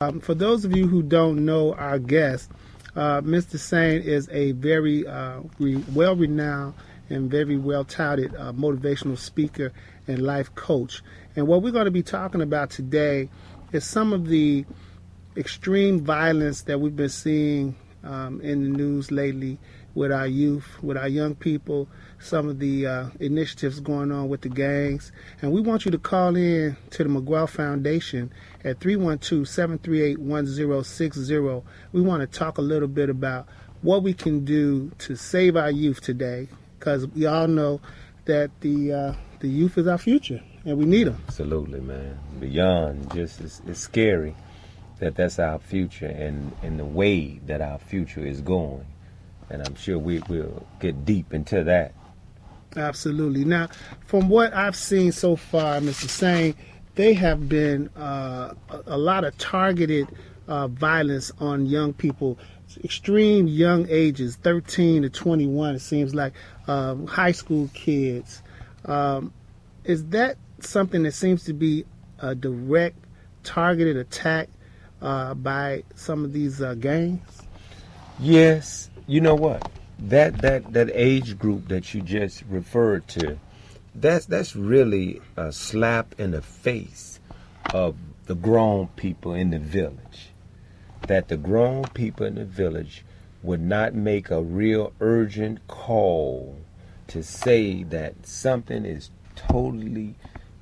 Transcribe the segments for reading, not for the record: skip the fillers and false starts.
For those of you who don't know our guest, Mr. Sain is a very well-renowned and very well-touted motivational speaker and life coach. And what we're going to be talking about today is some of the extreme violence that we've been seeing in the news lately with our youth, with our young people, some of the initiatives going on with the gangs. And we want you to call in to the McGraw Foundation at 312-738-1060. We want to talk a little bit about what we can do to save our youth today, because we all know that the youth is our future, and we need them. Absolutely, man. Beyond just, it's scary that that's our future and the way that our future is going. And I'm sure we'll get deep into that. Absolutely. Now, from what I've seen so far, Mr. Sain, they have been a lot of targeted violence on young people, extreme young ages, 13 to 21, it seems like, high school kids. Is that something that seems to be a direct targeted attack by some of these gangs? Yes. You know what? That age group that you just referred to, that's really a slap in the face of the grown people in the village. That the grown people in the village would not make a real urgent call to say that something is totally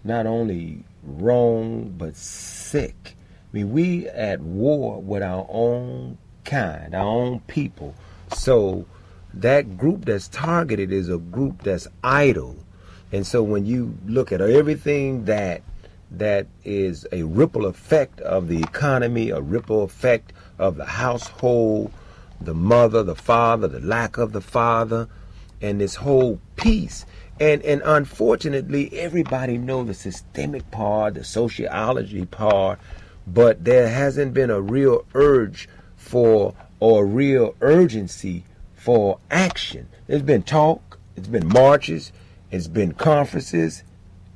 not only wrong but sick. I mean, we at war with our own kind, our own people. So that group that's targeted is a group that's idle. And so when you look at everything that is a ripple effect of the economy, a ripple effect of the household, the mother, the father, the lack of the father, and this whole piece. And unfortunately, everybody knows the systemic part, the sociology part, but there hasn't been a real urge for or real urgency for action. There's been talk, it's been marches, it's been conferences,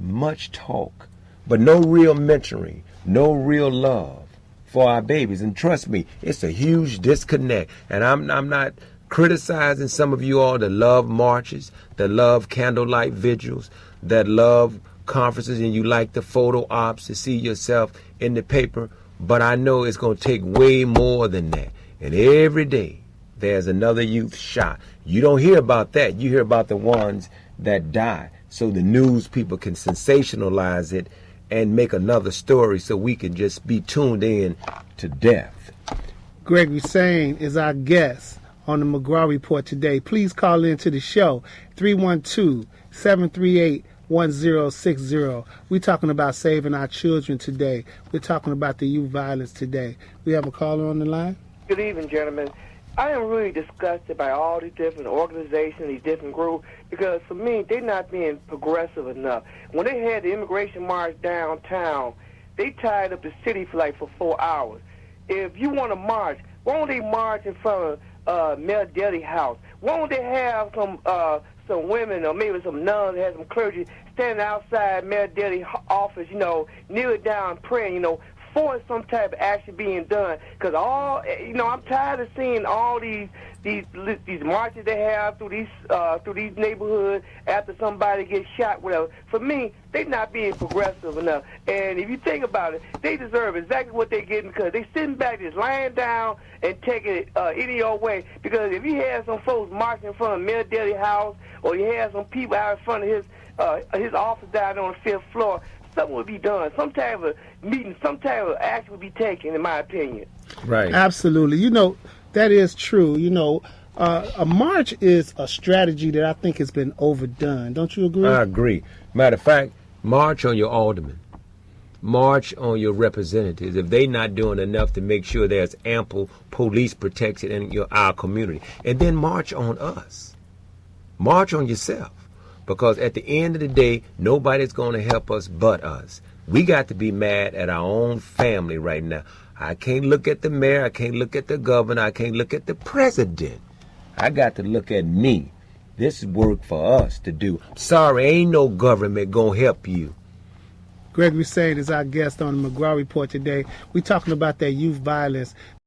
much talk, but no real mentoring, no real love for our babies. And trust me, it's a huge disconnect. And I'm not criticizing some of you all that love marches, that love candlelight vigils, that love conferences, and you like the photo ops to see yourself in the paper, but I know it's going to take way more than that. And every day there's another youth shot. You don't hear about that. You hear about the ones that die. So the news people can sensationalize it and make another story so we can just be tuned in to death. Gregory Sain is our guest on the McGraw Report today. Please call in to the show, 312-738-1060. We're talking about saving our children today. We're talking about the youth violence today. We have a caller on the line. Good evening, gentlemen. I am really disgusted by all these different organizations, these different groups, because for me, they're not being progressive enough. When they had the immigration march downtown, they tied up the city for 4 hours. If you want to march, why don't they march in front of Mayor Daley's house? Why don't they have some women or maybe some nuns, have some clergy standing outside Mayor Daley's office, kneel down praying, for some type of action being done, because I'm tired of seeing all these marches they have through these neighborhoods after somebody gets shot, whatever. For me, they're not being progressive enough. And if you think about it, they deserve exactly what they're getting, because they sitting back just lying down and taking it any old way. Because if you had some folks marching in front of Mayor Daley's house, or you had some people out in front of his office down on the 5th floor, something would be done. Some type of meeting, some type of action would be taken, in my opinion. Right. Absolutely. That is true. A march is a strategy that I think has been overdone. Don't you agree? I agree. Matter of fact, march on your aldermen. March on your representatives if they're not doing enough to make sure there's ample police protection in our community. And then march on us. March on yourself. Because at the end of the day, nobody's going to help us but us. We got to be mad at our own family right now. I can't look at the mayor. I can't look at the governor. I can't look at the president. I got to look at me. This is work for us to do. Sorry, ain't no government going to help you. Gregory Sain is our guest on the McGraw Report today. We're talking about that youth violence.